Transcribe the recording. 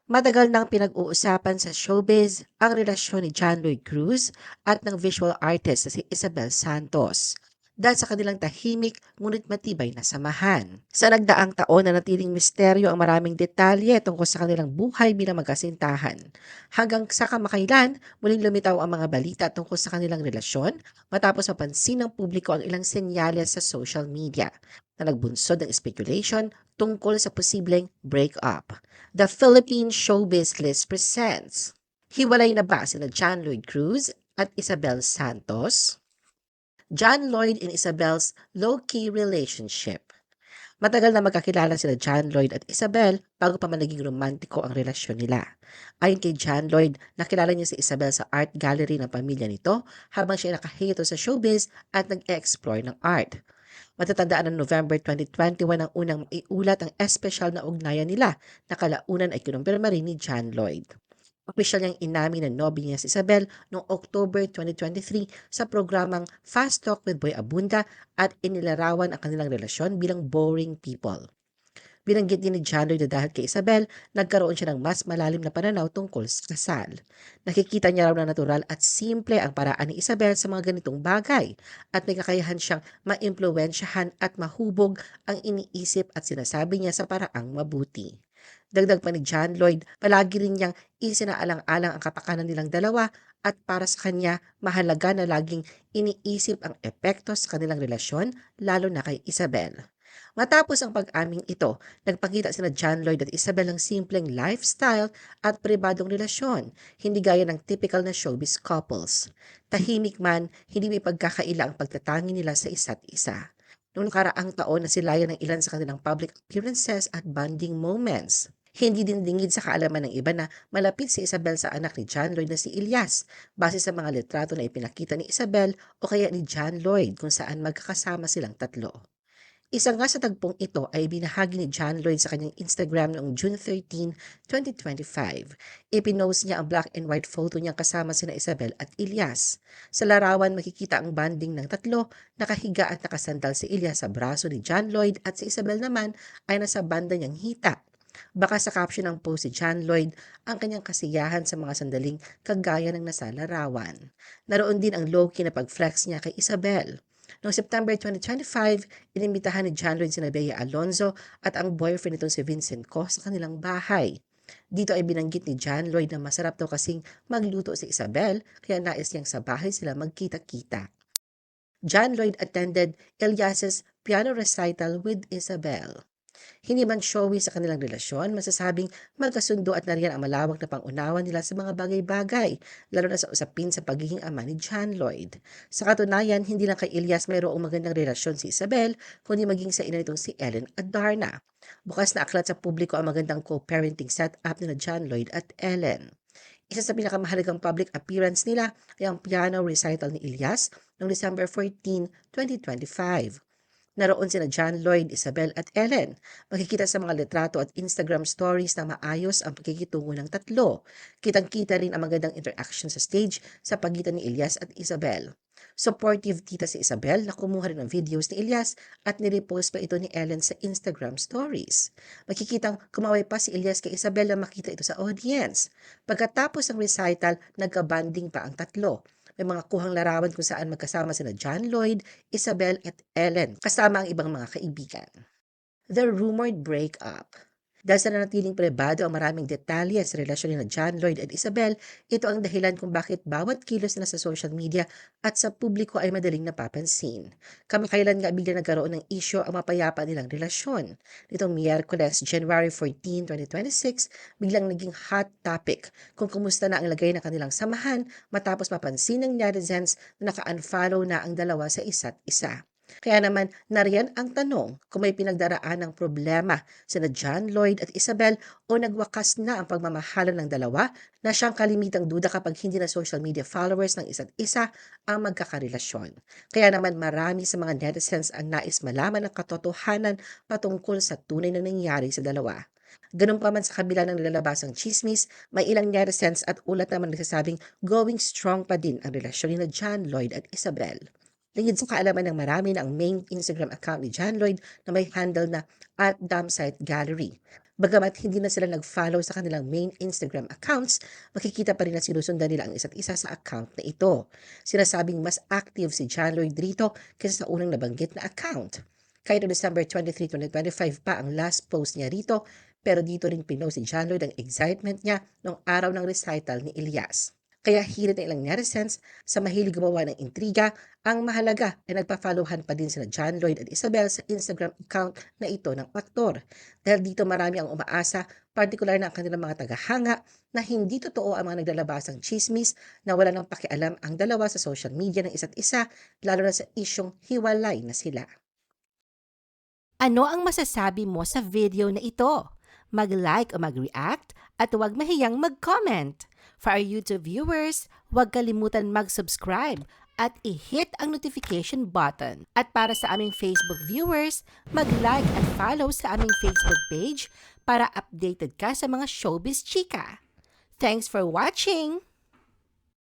Matagal nang pinag-uusapan sa showbiz ang relasyon ni John Lloyd Cruz at ng visual artist na si Isabel Santos dahil sa kanilang tahimik ngunit matibay na samahan. Sa nagdaang taon na natiling misteryo ang maraming detalye tungkol sa kanilang buhay bilang magkasintahan. Hanggang sa kamakailan, muling lumitaw ang mga balita tungkol sa kanilang relasyon matapos mapansin ng publiko ang ilang senyales sa social media na nagbunsod ng speculation tungkol sa posibleng breakup. The Philippine Showbiz List presents. Hiwalay na ba sina John Lloyd Cruz at Isabel Santos? John Lloyd and Isabel's low-key relationship. Matagal na magkakilala sila John Lloyd at Isabel bago pa man naging romantiko ang relasyon nila. Ayon kay John Lloyd, nakilala niya si Isabel sa art gallery ng pamilya nito habang siya nakahito sa showbiz at nag-explore ng art. Matatandaan ng November 2021 ang unang maiulat ang espesyal na ugnayan nila na kalaunan ay kinumpirma rin ni John Lloyd. Opisyal niyang inamin na nobya niya si Isabel noong October 2023 sa programang Fast Talk with Boy Abunda at inilarawan ang kanilang relasyon bilang boring people. Binanggit din ni John Lloyd na dahil kay Isabel, nagkaroon siya ng mas malalim na pananaw tungkol sa kasal. Nakikita niya raw na natural at simple ang paraan ni Isabel sa mga ganitong bagay at may kakayahan siyang maimpluwensyahan at mahubog ang iniisip at sinasabi niya sa paraang mabuti. Dagdag pa ni John Lloyd, palagi rin niyang isinaalang-alang ang kapakanan nilang dalawa at para sa kanya mahalaga na laging iniisip ang epekto sa kanilang relasyon lalo na kay Isabel. Matapos ang pag-aming ito, nagpakita sina John Lloyd at Isabel ng simpleng lifestyle at pribadong relasyon, hindi gaya ng typical na showbiz couples. Tahimik man, hindi may pagkakaila ang pagtatangi nila sa isa't isa. Noong nakaraang taon na silayan ng ilan sa kanilang public appearances at bonding moments. Hindi din dingid sa kaalaman ng iba na malapit si Isabel sa anak ni John Lloyd na si Ilyas, base sa mga litrato na ipinakita ni Isabel o kaya ni John Lloyd kung saan magkakasama silang tatlo. Isa nga sa tagpong ito ay binahagi ni John Lloyd sa kanyang Instagram noong June 13, 2025. Ipinost niya ang black and white photo niya kasama sina Isabel at Ilyas. Sa larawan makikita ang banding ng tatlo, nakahiga at nakasandal si Ilyas sa braso ni John Lloyd at si Isabel naman ay nasa banda niyang hita. Baka sa caption ng post si John Lloyd ang kanyang kasiyahan sa mga sandaling kagaya ng nasa larawan. Naroon din ang low-key na pag-flex niya kay Isabel. Noong September 2025, inimbitahan ni John Lloyd sina Bea Alonzo at ang boyfriend nitong si Vincent Co sa kanilang bahay. Dito ay binanggit ni John Lloyd na masarap daw kasing magluto si Isabel kaya nais niyang sa bahay sila magkita-kita. John Lloyd attended Elias's piano recital with Isabel. Hindi man showy sa kanilang relasyon, masasabing magkasundo at nariyan ang malawak na pangunawa nila sa mga bagay-bagay, lalo na sa usapin sa pagiging ama ni John Lloyd. Sa katunayan, hindi lang kay Ilyas mayroong magandang relasyon si Isabel, kundi maging sa ina nitong si Ellen Adarna. Bukas na aklat sa publiko ang magandang co-parenting setup nila John Lloyd at Ellen. Isa sa pinakamahalagang public appearance nila ay ang piano recital ni Ilyas noong December 14, 2025. Naroon sina John Lloyd, Isabel at Ellen. Makikita sa mga litrato at Instagram stories na maayos ang pagkikitungo ng tatlo. Kitang-kita rin ang magandang interaction sa stage sa pagitan ni Ilyas at Isabel. Supportive tita si Isabel na kumuha rin ng videos ni Ilyas at nirepost pa ito ni Ellen sa Instagram stories. Makikitang kumaway pa si Ilyas kay Isabel na makita ito sa audience. Pagkatapos ng recital, nagka-banding pa ang tatlo. May mga kuhang larawan kung saan magkasama sina John Lloyd, Isabel at Ellen, kasama ang ibang mga kaibigan. The rumored breakup. Dahil sa nanatiling pribado ang maraming detalye sa relasyon ni John Lloyd at Isabel, ito ang dahilan kung bakit bawat kilos nila sa social media at sa publiko ay madaling napapansin. Kamakailan nga bigla nagkaroon ng isyo ang mapayapa nilang relasyon. Nitong Miyerkules, January 14, 2026, biglang naging hot topic kung kumusta na ang lagay ng kanilang samahan matapos mapansin ng netizens na naka-unfollow na ang dalawa sa isa't isa. Kaya naman, nariyan ang tanong kung may pinagdaraan ng problema sina John Lloyd at Isabel o nagwakas na ang pagmamahalan ng dalawa na siyang kalimitang duda kapag hindi na social media followers ng isa't isa ang magkakarelasyon. Kaya naman marami sa mga netizens ang nais malaman ang katotohanan patungkol sa tunay na nangyari sa dalawa. Ganun pa man sa kabila ng nilalabasang chismis, may ilang netizens at ulat naman nagsasabing going strong pa din ang relasyon ni John Lloyd at Isabel. Lingid sa kaalaman ng marami na ang main Instagram account ni John Lloyd na may handle na @Damsite Gallery. Bagamat hindi na sila nag-follow sa kanilang main Instagram accounts, makikita pa rin na sinusundan nila ang isa't isa sa account na ito. Sinasabing mas active si John Lloyd rito kaysa sa unang nabanggit na account. Kahit noong December 23, 2025 pa ang last post niya rito, pero dito rin pinost si John Lloyd ang excitement niya noong araw ng recital ni Elias. Kaya hirit ng ilang netizens sa mahilig gumawa ng intriga, ang mahalaga ay nagpa-followhan pa din sina John Lloyd at Isabel sa Instagram account na ito ng aktor. Dahil dito marami ang umaasa, partikular na ang kanilang mga tagahanga, na hindi totoo ang mga naglalabasang chismis na wala nang pakialam ang dalawa sa social media ng isa't isa, lalo na sa isyong hiwalay na sila. Ano ang masasabi mo sa video na ito? Mag-like o mag-react at huwag mahiyang mag-comment. For our YouTube viewers, huwag kalimutan mag-subscribe at i-hit ang notification button. At para sa aming Facebook viewers, mag-like at follow sa aming Facebook page para updated ka sa mga showbiz chika. Thanks for watching!